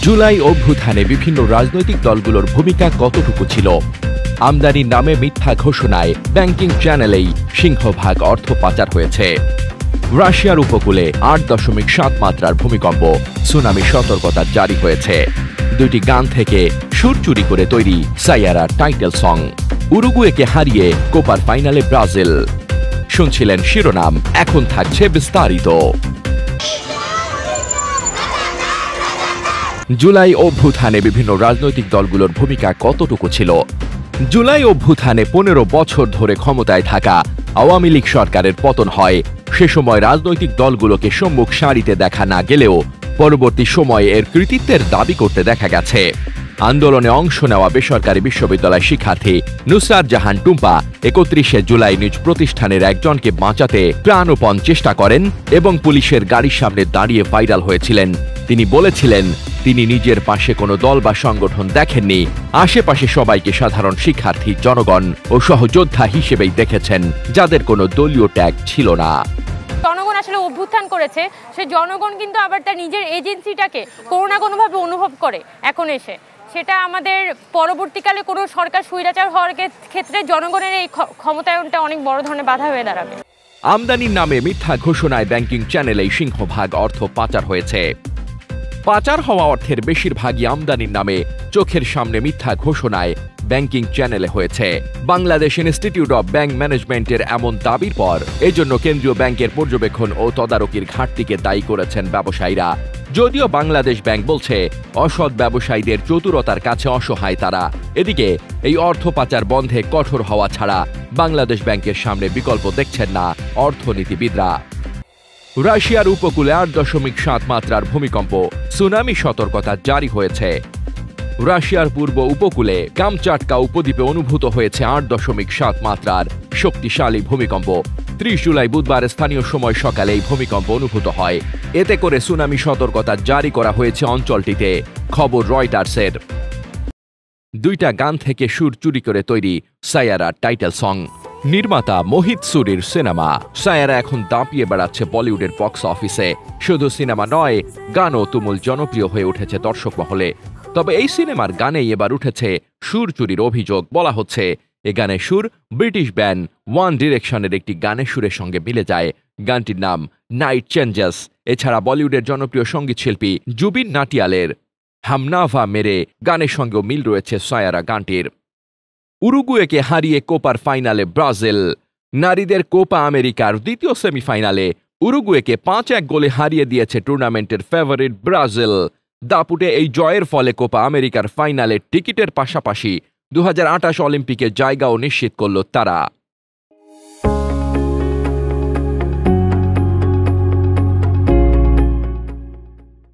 জুলাই অভ্যুত্থানে বিভিন্ন রাজনৈতিক দলগুলোর ভূমিকা কতটুকু ছিল? আমদানির নামে মিথ্যা ঘোষণায় ব্যাংকিং চ্যানেলেই সিংহভাগ অর্থ পাচার হয়েছে। রাশিয়ার উপকূলে ৮.৭ মাত্রার ভূমিকম্প, সুনামি সতর্কতা জারি হয়েছে। দুইটি গান থেকে সুর চুরি করে তৈরি সায়ারা টাইটেল সং। উরুগুয়েকে হারিয়ে কোপার ফাইনালে ব্রাজিল। শুনছিলেন শিরোনাম, এখন থাকছে বিস্তারিত। জুলাই অভ্যুত্থানে বিভিন্ন রাজনৈতিক দলগুলোর ভূমিকা কতটুকু ছিল? জুলাই অভ্যুত্থানে ১৫ বছর ধরে ক্ষমতায় থাকা আওয়ামী লীগ সরকারের পতন হয়। সে সময় রাজনৈতিক দলগুলোকে সম্মুখ সারিতে দেখা না গেলেও পরবর্তী সময়ে এর কৃতিত্বের দাবি করতে দেখা গেছে। আন্দোলনে অংশ নেওয়া বেসরকারি বিশ্ববিদ্যালয় শিক্ষার্থী নুসরাত জাহান টুম্পা ৩১শে জুলাই নিজ প্রতিষ্ঠানের একজনকে বাঁচাতে প্রাণপণ চেষ্টা করেন এবং পুলিশের গাড়ির সামনে দাঁড়িয়ে ভাইরাল হয়েছিলেন। তিনি বলেছিলেন, তিনি নিজের পাশে কোনো দল বা সংগঠন দেখেননি, আশেপাশে সবাইকে সাধারণ শিক্ষার্থী, জনগণ ও সহযোদ্ধা হিসেবেই দেখেছেন, যাদের কোনো দলীয় ট্যাগ ছিল না। জনগণ আসলে অভ্যুত্থান করেছে, সেই জনগণ কিন্তু আবার তার নিজের এজেন্সিটাকে কোনো না কোনোভাবে অনুভব করে এখন এসে। সেটা আমাদের পরবর্তীকালে কোনো সরকার স্বৈরাচার হওয়ার ক্ষেত্রে জনগণের এই ক্ষমতায়নটা অনেক বড় ধরনের বাধা হয়ে দাঁড়াবে। আমদানির নামে মিথ্যা ঘোষণায় ব্যাংকিং চ্যানেলেই সিংহভাগ অর্থ পাচার হয়েছে। পাচার হওয়া অর্থের বেশিরভাগই আমদানির নামে চোখের সামনে মিথ্যা ঘোষণায় ব্যাংকিং চ্যানেলে হয়েছে। বাংলাদেশ ইনস্টিটিউট অব ব্যাংক ম্যানেজমেন্টের এমন দাবির পর এজন্য কেন্দ্রীয় ব্যাংকের পর্যবেক্ষণ ও তদারকির ঘাটতিকে দায়ী করেছেন ব্যবসায়ীরা। যদিও বাংলাদেশ ব্যাংক বলছে, অসৎ ব্যবসায়ীদের চতুরতার কাছে অসহায় তারা। এদিকে এই অর্থ পাচার বন্ধে কঠোর হওয়া ছাড়া বাংলাদেশ ব্যাংকের সামনে বিকল্প দেখছেন না অর্থনীতিবিদরা। রাশিয়ার উপকূলে ৮.৭ মাত্রার ভূমিকম্প, সুনামি সতর্কতা জারি হয়েছে। রাশিয়ার পূর্ব উপকূলে কামচাটকা উপদ্বীপে অনুভূত হয়েছে ৮.৭ মাত্রার শক্তিশালী ভূমিকম্প। ৩০ জুলাই বুধবার স্থানীয় সময় সকালে এই ভূমিকম্প অনুভূত হয়। এতে করে সুনামি সতর্কতা জারি করা হয়েছে অঞ্চলটিতে। খবর রয়টার্সের। দুইটা গান থেকে সুর চুরি করে তৈরি সায়ারা টাইটেল সং। নির্মাতা মোহিত সুরির সিনেমা সায়ারা এখন দাপিয়ে বেড়াচ্ছে বলিউডের বক্স অফিসে। শুধু সিনেমা নয়, গানও তুমুল জনপ্রিয় হয়ে উঠেছে দর্শক মহলে। তবে এই সিনেমার গানেই এবার উঠেছে সুর চুরির অভিযোগ। বলা হচ্ছে, এ গানের সুর ব্রিটিশ ব্যান্ড ওয়ান ডিরেকশনের একটি গানের সুরের সঙ্গে মিলে যায়। গানটির নাম নাইট চেঞ্জেস। এছাড়া বলিউডের জনপ্রিয় সঙ্গীত শিল্পী জুবিন নাটিয়ালের হামনাভা মেরে গানের সঙ্গেও মিল রয়েছে সায়ারা গানটির। উরুগুয়েকে হারিয়ে কোপার ফাইনালে ব্রাজিল। নারীদের কোপা আমেরিকার দ্বিতীয় সেমিফাইনালে উরুগুয়েকে ৫-১ গোলে হারিয়ে দিয়েছে টুর্নামেন্টের ফেভারিট ব্রাজিল। দাপুটে এই জয়ের ফলে কোপা আমেরিকার ফাইনালের টিকিটের পাশাপাশি ২০২৮ অলিম্পিকে জায়গাও নিশ্চিত করল তারা।